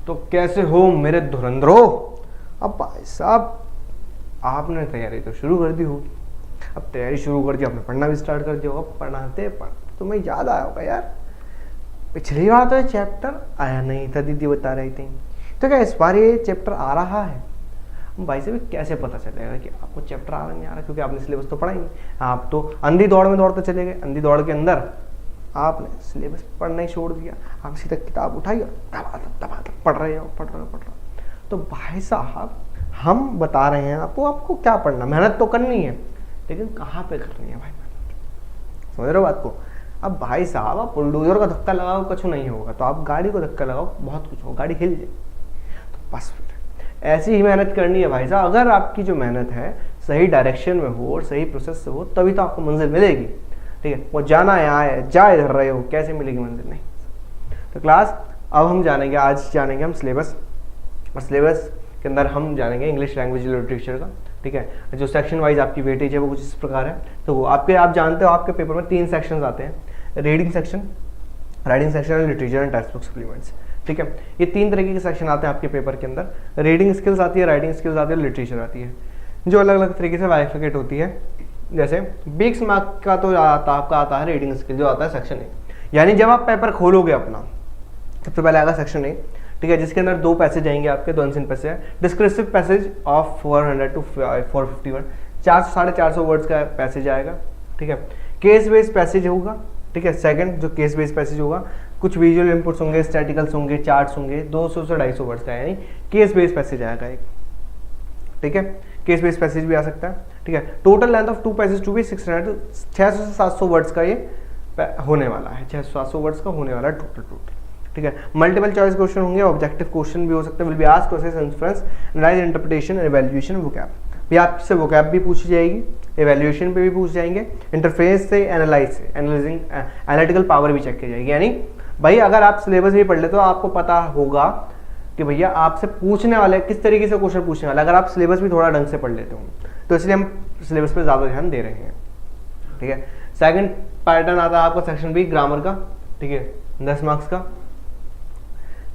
तो कैसे हो मेरे धुरंधरो। अब भाई साहब आपने तैयारी तो शुरू कर दी होगी, अब तैयारी शुरू कर दी, आपने पढ़ना भी स्टार्ट कर दिया होगा। पढ़ाते तुम्हें याद आया होगा यार, पिछली बार तो ये चैप्टर आया नहीं था, दीदी बता रही थी। तो क्या इस बार ये चैप्टर आ रहा है? भाई से भी कैसे पता चलेगा कि आपको चैप्टर आ रहा नहीं आ रहा, क्योंकि आपने सिलेबस तो पढ़ा ही नहीं। आप तो अंधी दौड़ में दौड़ते चले गए, अंधी दौड़ के अंदर आपने सिलेबस पढ़ना ही छोड़ दिया। आप सीधा किताब उठाई और दबा पढ़ रहे हो। तो भाई साहब हम बता रहे हैं आपको क्या पढ़ना, मेहनत तो करनी है, लेकिन कहाँ पे करनी है भाई मेहनत, समझ रहे हो बात को। अब भाई साहब आप बुलडोजर का धक्का लगाओ कुछ नहीं होगा, तो आप गाड़ी को धक्का लगाओ बहुत कुछ होगा, गाड़ी हिल जाए। तो बस फिर ऐसी ही मेहनत करनी है भाई साहब। अगर आपकी जो मेहनत है सही डायरेक्शन में हो और सही प्रोसेस से हो, तभी तो आपको मंजिल मिलेगी। ठीक है, वो जाना है आए जा इधर रहे हो, कैसे मिलेगी मंजिल? नहीं। तो क्लास अब हम जानेंगे, आज जानेंगे हम सिलेबस, और सिलेबस के अंदर हम जानेंगे इंग्लिश लैंग्वेज लिटरेचर का। ठीक है, जो सेक्शन वाइज आपकी वेटेज है वो कुछ इस प्रकार है। तो वो आप जानते हो आपके पेपर में 3 सेक्शन आते हैं, रीडिंग सेक्शन, राइटिंग सेक्शन और literature and text book supplements. ठीक है, ये 3 तरीके के सेक्शन आते हैं आपके पेपर के अंदर। रीडिंग स्किल्स आती है, राइटिंग स्किल्स आती है, लिटरेचर आती है, जो अलग अलग तरीके से बाइफिकेट होती है। जैसे 20 मार्क का तो आपका आता है रीडिंग स्किल, जो आता है सेक्शन ए, यानी जब आप पेपर खोलोगे अपना सबसे पहले आएगा सेक्शन ए। ठीक है, जिसके अंदर 2 पैसेज आएंगे आपके, 2 अनसीन पैसेज है। Descriptive passage of 400 to 450 word, 400-450 words का पैसेज आएगा। ठीक है, केस बेस्ड पैसेज होगा। ठीक है, सेकंड जो केस बेस्ड पैसेज होगा, कुछ विजुअल इनपुट्स होंगे, स्टैटिकल्स होंगे, चार्ट्स होंगे, 200 से 250 वर्ड्स का, यानी केस बेस्ड पैसेज आएगा एक। ठीक है, केस बेस्ड पैसेज भी आ सकता है। ठीक है, total length of 2 passage to be 600 से 700 वर्ड्स का ये होने वाला है, 600-700 वर्ड्स का होने वाला है टोटल। ठीक है, मल्टीपल चॉइस क्वेश्चन होंगे, ऑब्जेक्टिव क्वेश्चन भी हो सकते हैं। Will be asked questions, inference, analyse, interpretation, evaluation, vocab. भी आपसे वोकैब भी पूछी जाएगी, इवैल्यूएशन पे भी पूछ जाएंगे, इंटरफेस से, एनालाइज से, एनालाइजिंग एनालिटिकल पावर भी चेक की जाएगी। यानी भाई अगर आप सिलेबस भी पढ़ लेते हो तो आपको पता होगा कि भैया आपसे पूछने वाले किस तरीके से क्वेश्चन पूछने वाले, अगर आप सिलेबस भी थोड़ा ढंग से पढ़ लेते हो। तो इसलिए हम सिलेबस पे ज़्यादा ध्यान दे रहे हैं। ठीक है, सेकंड पैटर्न आता है आपका सेक्शन बी, ग्रामर का। ठीक है, 10 मार्क्स का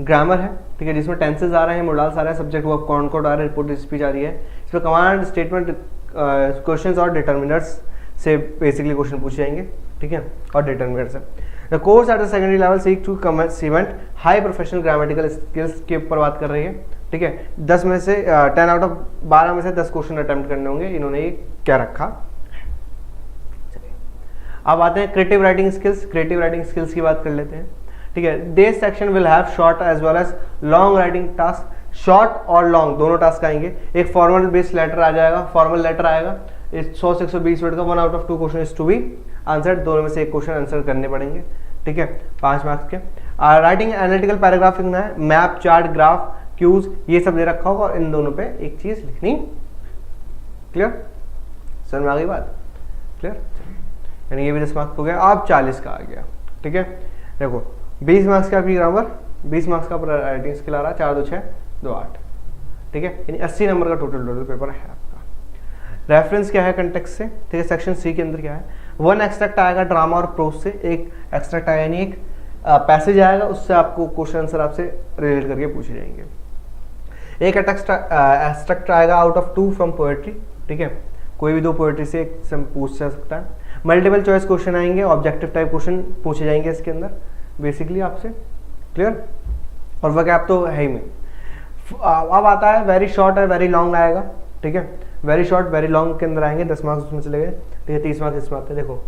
ग्रामर है। ठीक है, जिसमें टेंसेज आ रहे हैं, मोडाल्स आ रहे हैं, सब्जेक्ट वर्ब कॉनकॉर्ड आ रहा है, रिपोर्टेड स्पीच आ रही है। इसमें कमांड, स्टेटमेंट, क्वेश्चंस और डिटर्मिनर्स से बेसिकली क्वेश्चन पूछे जाएंगे। ठीक है, और डिटर्मिनर्स है। The course at the secondary level seek to cement high professional grammatical skills के ऊपर बात कर रही है। ठीक है, 10 में से 10 आउट ऑफ 12 में से 10 क्वेश्चन अटेम्प्ट करने होंगे, इन्होंने ये क्या रखा। अब आते हैं creative writing skills. Creative writing skills की बात कर लेते हैं। ठीक है, this section will have short as well as long writing task. Short और लॉन्ग दोनों टास्क आएंगे। एक फॉर्मल बेस्ड लेटर आ जाएगा, फॉर्मल लेटर आएगा 100 से 120 वर्ड का, 1 out of 2 question is to be answered, दोनों में से एक क्वेश्चन आंसर करने पड़ेंगे। ठीक है, 5 मार्क्स के। राइटिंग एनालिटिकल पैराग्राफ लिखना है, मैप, चार्ट, ग्राफ, क्यूज, ये सब दे रखा होगा, और इन दोनों पे एक चीज लिखनी। क्लियर, समझ में आ गई बात? क्लियर, यानी ये भी 10 मार्क्स हो गया। अब 40 का आ गया। ठीक है, देखो 20 मार्क्स का भी ग्रामर, 20 मार्क्स का राइटिंग स्किल आ रहा है, 4 2 6 2 8। ठीक है, यानी 80 नंबर का टोटल पेपर है आपका। रेफरेंस क्या है कंटेक्स्ट से? ठीक है, सेक्शन सी के अंदर क्या है, 1 एक्सट्रैक्ट आएगा ड्रामा और प्रोज से, एक एक्सट्रैक्ट आएगा यानी एक पैसेज आएगा, उससे आपको क्वेश्चन आंसर आपसे रिलेट करके पूछे जाएंगे। एक एक्सट्रैक्ट आएगा आउट ऑफ 2 फ्रॉम पोएट्री। ठीक है, कोई भी 2 पोएट्री से पूछ जा सकता है। मल्टीपल चॉइस क्वेश्चन आएंगे, ऑब्जेक्टिव टाइप क्वेश्चन पूछे जाएंगे इसके अंदर बेसिकली आपसे। क्लियर, और वोकैब तो है ही में। अब आता है वेरी शॉर्ट और वेरी लॉन्ग आएगा। ठीक है, वेरी शॉर्ट वेरी लॉन्ग के अंदर आएंगे, 10 मार्क्स उसमें चले गए। ठीक है, 30 मार्क्स इसमें आते हैं। देखो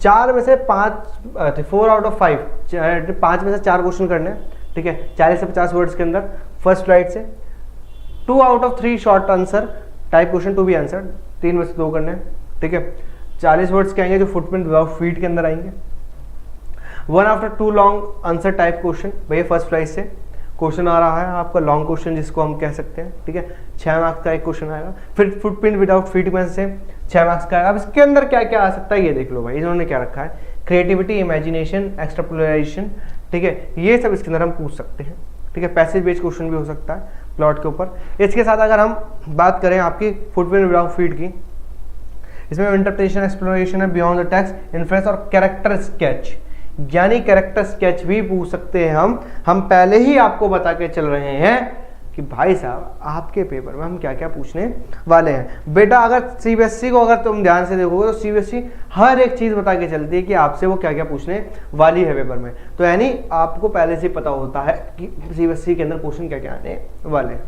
4 में से 4 आउट ऑफ 5, 5 में से 4 क्वेश्चन करने हैं। ठीक है, 40 से 50 वर्ड्स के अंदर फर्स्ट राइट से। 2 out of 3 short answer type question to be answer, 3 में से 2 करने हैं। ठीक है, 40 वर्ड्स के आएंगे जो फुटप्रिंट विदाउट फीट के अंदर आएंगे। 1 after 2 long answer type question, भैया फर्स्ट प्राइज से क्वेश्चन आ रहा है आपका लॉन्ग क्वेश्चन जिसको हम कह सकते हैं। ठीक है, 6 मार्क्स का एक क्वेश्चन आएगा। फिर फुटप्रिंट विदाउट फीट में से 6 मार्क्स का आएगा। अब इसके अंदर क्या क्या आ सकता है ये देख लो भाई, इन्होंने क्या रखा है, क्रिएटिविटी, इमेजिनेशन, एक्स्ट्रापोलेशन। ठीक है, ये सब इसके अंदर हम पूछ सकते हैं। ठीक है, पैसेज बेस्ड क्वेश्चन भी हो सकता है प्लॉट के ऊपर। इसके साथ अगर हम बात करें आपकी फुटप्रिंट विदाउट फीट की, इसमें इंटरप्रिटेशन, एक्सप्लोरेशन है, बियॉन्ड द टेक्स्ट, इन्फ्रेंस और कैरेक्टर स्केच, यानी कैरेक्टर स्केच भी पूछ सकते हैं हम पहले ही आपको बता के चल रहे हैं कि भाई साहब आपके पेपर में हम क्या क्या पूछने वाले हैं। बेटा अगर सीबीएसई को अगर तुम ध्यान से देखोगे तो सीबीएसई हर एक चीज बता के चलती है कि आपसे वो क्या क्या पूछने वाली है पेपर में। तो यानी आपको पहले से पता होता है कि सीबीएसई के अंदर क्वेश्चन क्या क्या आने वाले हैं।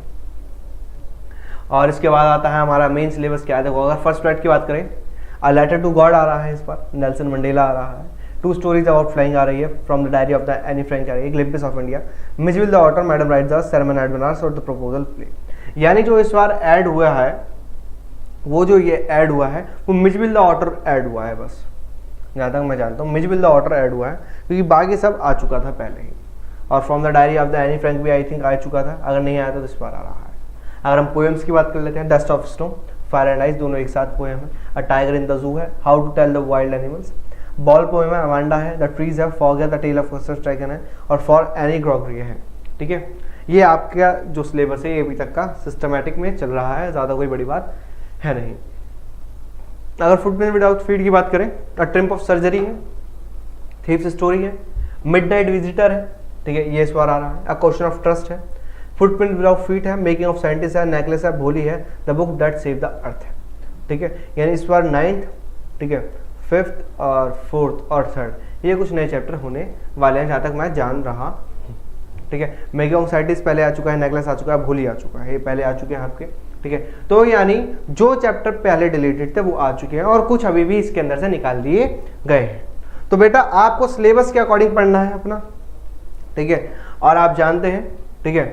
और इसके बाद आता है हमारा मेन सिलेबस क्या है। देखो अगर फर्स्ट राइट की बात करें, अ लेटर टू गॉड आ रहा है, इस पर नेल्सन मंडेला आ रहा है। टू स्टोरीज अबाउट फ्लाइंग आ रही है, from the diary of the Anne Frank आ रही है, glimpses of India, Mijbil the otter, madam rides the sermon एडवर्स और द प्रपोजल प्ले। यानी जो इस बार ऐड हुआ है, वो जो ये ऐड हुआ है वो मिचविल द ऑटर ऐड हुआ है, बस जहाँ तक मैं जानता हूँ मिचविल द ऑटर ऐड हुआ है, क्योंकि बाकी सब आ चुका था पहले ही। और from the diary of the Anne Frank भी आई थिंक आ चुका था, अगर नहीं आया तो इस बार आ रहा है। अगर हम पोएम्स की बात कर लेते हैं, dust of snow, fire and ice, दोनों एक साथ पोएम है। A tiger in the zoo है, how to tell the wild animals. Ball poem है, अमांडा है, द ट्रीज है, फॉग है, the tale of custard dragon है, और फॉर एनी ग्रॉगरी है। ठीक है, ये आपका जो सिलेबस है ये अभी तक का सिस्टमैटिक में चल रहा है, ज़्यादा कोई बड़ी बात है नहीं। अगर फुटप्रिंट विदाउट फीट की बात करें, अ ट्रिम्प ऑफ सर्जरी है, थीव्स स्टोरी है, मिडनाइट विजिटर है, ठीक है ये इस बार आ रहा है। अ क्वेश्चन ऑफ ट्रस्ट है, फुटप्रिंट विदाउट फीट है, मेकिंग ऑफ साइंटिस्ट है, नेकलेस है, भोली है, the book that save the earth है। ठीक है, यानी इस बार 9th, ठीक है, 5th और 4th और 3rd ये कुछ नए चैप्टर होने वाले हैं जहाँ तक मैं जान रहा हूँ। ठीक है, मेकिंग ऑफ साइंटिस्ट पहले आ चुका है, नेकलेस आ चुका है, भोली आ चुका है, ये पहले आ चुके हैं आपके। ठीक है, तो यानी जो चैप्टर पहले डिलीटेड थे वो आ चुके हैं और कुछ अभी भी इसके अंदर से निकाल दिए गए हैं। तो बेटा आपको सिलेबस के अकॉर्डिंग पढ़ना है अपना, ठीक है, और आप जानते हैं, ठीक है,